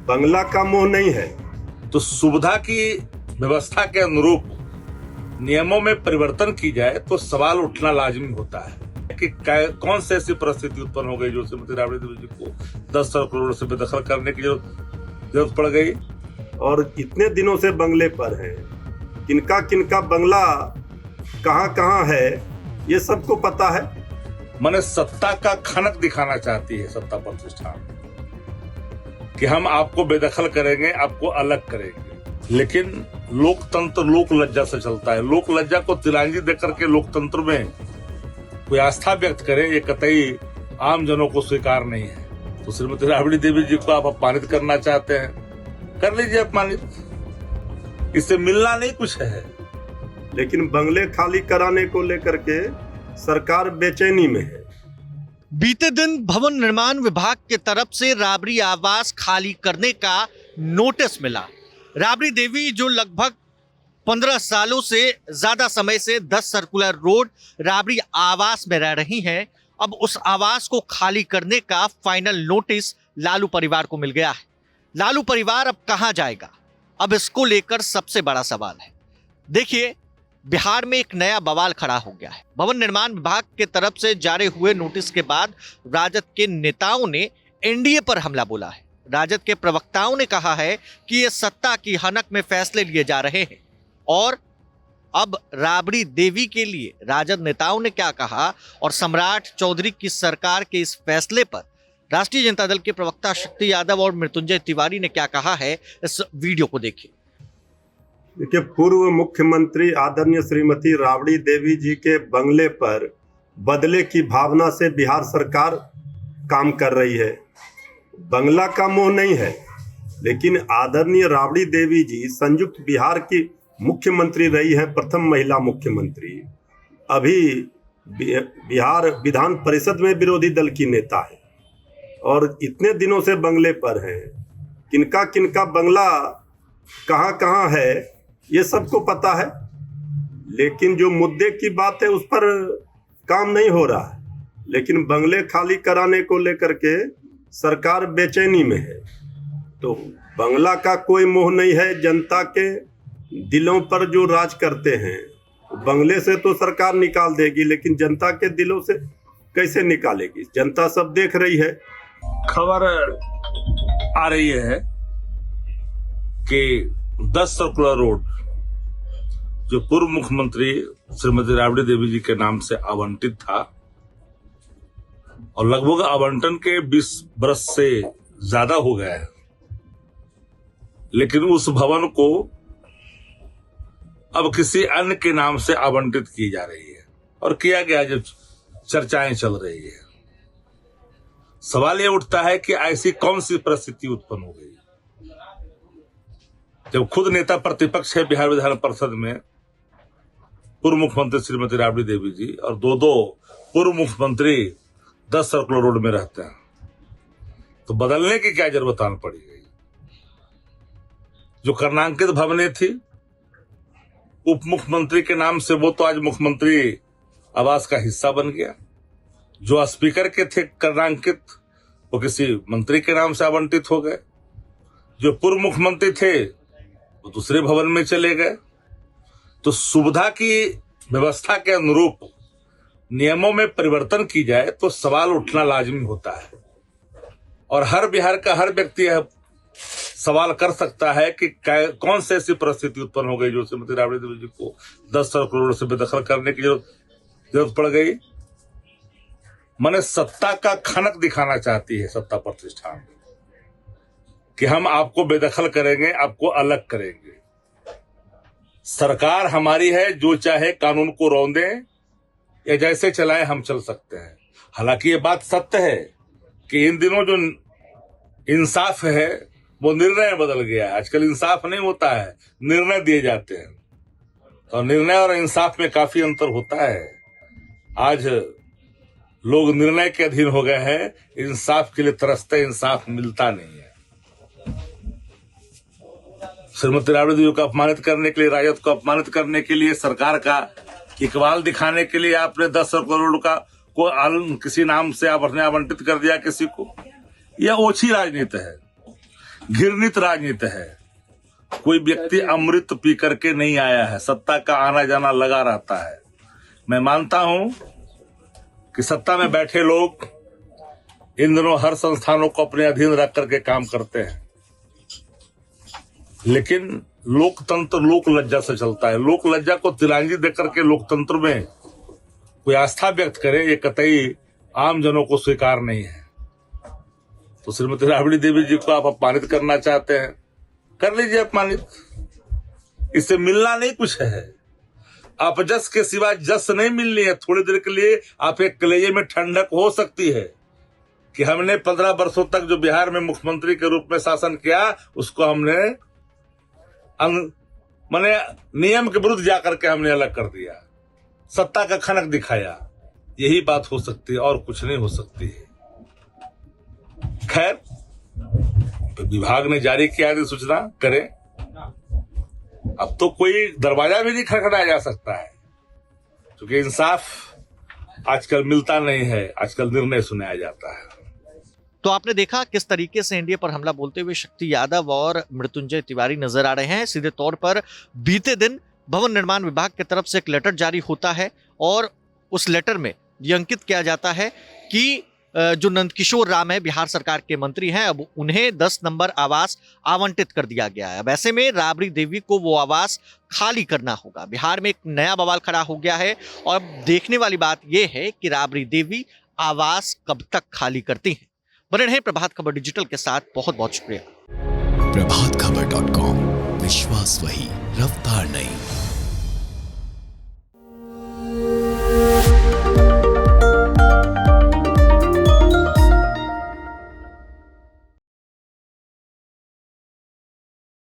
बंगला का मोह नहीं है। तो सुविधा की व्यवस्था के अनुरूप नियमों में परिवर्तन की जाए तो सवाल उठना लाजमी होता है कि कौन सी ऐसी परिस्थिति उत्पन्न हो गई जो श्रीमती राबड़ी देवी जी को 10 करोड़ से बेदखल करने की जरूरत पड़ गई। और इतने दिनों से बंगले पर हैं, किनका किनका बंगला कहाँ कहाँ है ये सबको पता है। माने सत्ता का खनक दिखाना चाहती है सत्ता प्रतिष्ठान कि हम आपको बेदखल करेंगे, आपको अलग करेंगे। लेकिन लोकतंत्र लोक लज्जा से चलता है। लोक लज्जा को तिलांजी देकर के लोकतंत्र में कोई आस्था व्यक्त करे ये कतई आम जनों को स्वीकार नहीं है। तो श्रीमती राबड़ी देवी जी को आप अपमानित करना चाहते हैं, कर लीजिए अपमानित, इससे मिलना नहीं कुछ है। लेकिन बंगले खाली कराने को लेकर के सरकार बेचैनी में है। बीते दिन भवन निर्माण विभाग के तरफ से राबड़ी आवास खाली करने का नोटिस मिला। राबड़ी देवी जो लगभग 15 सालों से ज्यादा समय से 10 सर्कुलर रोड राबड़ी आवास में रह रही हैं, अब उस आवास को खाली करने का फाइनल नोटिस लालू परिवार को मिल गया है। लालू परिवार अब कहां जाएगा, अब इसको लेकर सबसे बड़ा सवाल है। देखिए, बिहार में एक नया बवाल खड़ा हो गया है। भवन निर्माण विभाग के तरफ से जारी हुए नोटिस के बाद राजद के नेताओं ने एनडीए पर हमला बोला है। राजद के प्रवक्ताओं ने कहा है कि ये सत्ता की हनक में फैसले लिए जा रहे हैं। और अब राबड़ी देवी के लिए राजद नेताओं ने क्या कहा और सम्राट चौधरी की सरकार के इस फैसले पर राष्ट्रीय जनता दल के प्रवक्ता शक्ति यादव और मृत्युंजय तिवारी ने क्या कहा है, इस वीडियो को देखिए। देखिए, पूर्व मुख्यमंत्री आदरणीय श्रीमती राबड़ी देवी जी के बंगले पर बदले की भावना से बिहार सरकार काम कर रही है। बंगला का मोह नहीं है, लेकिन आदरणीय राबड़ी देवी जी संयुक्त बिहार की मुख्यमंत्री रही है, प्रथम महिला मुख्यमंत्री। अभी बिहार विधान परिषद में विरोधी दल की नेता है और इतने दिनों से बंगले पर हैं। किनका किनका बंगला कहाँ कहाँ है ये सबको पता है। लेकिन जो मुद्दे की बात है उस पर काम नहीं हो रहा है। लेकिन बंगले खाली कराने को लेकर के सरकार बेचैनी में है। तो बंगला का कोई मोह नहीं है। जनता के दिलों पर जो राज करते हैं, बंगले से तो सरकार निकाल देगी, लेकिन जनता के दिलों से कैसे निकालेगी, जनता सब देख रही है। खबर आ रही है कि 10 सर्कुलर रोड जो पूर्व मुख्यमंत्री श्रीमती राबड़ी देवी जी के नाम से आवंटित था और लगभग आवंटन के 20 बरस से ज्यादा हो गया है, लेकिन उस भवन को अब किसी अन्य के नाम से आवंटित की जा रही है और किया गया, जब चर्चाएं चल रही है। सवाल यह उठता है कि ऐसी कौन सी परिस्थिति उत्पन्न हो गई जब खुद नेता प्रतिपक्ष है बिहार विधान परिषद में पूर्व मुख्यमंत्री श्रीमती राबड़ी देवी जी और दो पूर्व मुख्यमंत्री 10 सर्कुलर रोड में रहते हैं, तो बदलने की क्या जरूरत आन पड़ी गई। जो कर्णांकित भवनें थी उप मुख्यमंत्री के नाम से, वो तो आज मुख्यमंत्री आवास का हिस्सा बन गया। जो स्पीकर के थे कर्णांकित, वो किसी मंत्री के नाम से आवंटित हो गए। जो पूर्व मुख्यमंत्री थे वो दूसरे भवन में चले गए। तो सुविधा की व्यवस्था के अनुरूप नियमों में परिवर्तन की जाए तो सवाल उठना लाजमी होता है। और हर बिहार का हर व्यक्ति यह सवाल कर सकता है कि कौन सी ऐसी परिस्थिति उत्पन्न हो गई जो श्रीमती राबड़ी देवी जी को 10 करोड़ से बेदखल करने की जरूरत पड़ गई। माने सत्ता का खनक दिखाना चाहती है सत्ता प्रतिष्ठान कि हम आपको बेदखल करेंगे, आपको अलग करेंगे। सरकार हमारी है, जो चाहे कानून को रौंदे या जैसे चलाए हम चल सकते हैं। हालांकि ये बात सत्य है कि इन दिनों जो इंसाफ है वो निर्णय बदल गया है। आजकल इंसाफ नहीं होता है, निर्णय दिए जाते हैं। और निर्णय और इंसाफ में काफी अंतर होता है। आज लोग निर्णय के अधीन हो गए हैं, इंसाफ के लिए तरसते, इंसाफ मिलता नहीं है। श्रीमती राबड़ी देवी को अपमानित करने के लिए, राजद को अपमानित करने के लिए, सरकार का इकबाल दिखाने के लिए आपने 10 करोड़ का किसी नाम से आपने आवंटित कर दिया किसी को। यह ओछी राजनीति है। घृणित राजनीति है। कोई व्यक्ति अमृत पी करके नहीं आया है, सत्ता का आना जाना लगा रहता है। मैं मानता हूं कि सत्ता में बैठे लोग इन दिनों हर संस्थानों को अपने अधीन रख करके काम करते हैं, लेकिन लोकतंत्र लोक लज्जा से चलता है। लोक लज्जा को तिलांजलि देकर के लोकतंत्र में कोई आस्था व्यक्त करे, ये कतई आम जनों को स्वीकार नहीं है। तो श्रीमती राबड़ी देवी जी को आप अपमानित करना चाहते हैं, कर लीजिए अपमानित, इससे मिलना नहीं कुछ है। अपजस के सिवा जस नहीं मिलनी है। थोड़ी देर के लिए आपके कलेजे में ठंडक हो सकती है कि हमने 15 वर्षों तक जो बिहार में मुख्यमंत्री के रूप में शासन किया, उसको हमने माने नियम के विरुद्ध जाकर के हमने अलग कर दिया, सत्ता का खनक दिखाया। यही बात हो सकती है और कुछ नहीं हो सकती है। खैर, विभाग ने जारी किया अधिसूचना, करें। अब तो कोई दरवाजा भी नहीं खटखटाया जा सकता है, क्योंकि इंसाफ आजकल मिलता नहीं है, आजकल निर्णय सुनाया जाता है। तो आपने देखा किस तरीके से एनडीए पर हमला बोलते हुए शक्ति यादव और मृत्युंजय तिवारी नजर आ रहे हैं। सीधे तौर पर बीते दिन भवन निर्माण विभाग की तरफ से एक लेटर जारी होता है और उस लेटर में यह अंकित किया जाता है कि जो नंदकिशोर राम है, बिहार सरकार के मंत्री हैं, अब उन्हें 10 नंबर आवास आवंटित कर दिया गया है। अब ऐसे में राबड़ी देवी को वो आवास खाली करना होगा। बिहार में एक नया बवाल खड़ा हो गया है और अब देखने वाली बात यह है कि राबड़ी देवी आवास कब तक खाली करती हैं। बने रहें प्रभात खबर डिजिटल के साथ। बहुत बहुत शुक्रिया। प्रभातखबर.com, विश्वास वही, रफ्तार नहीं।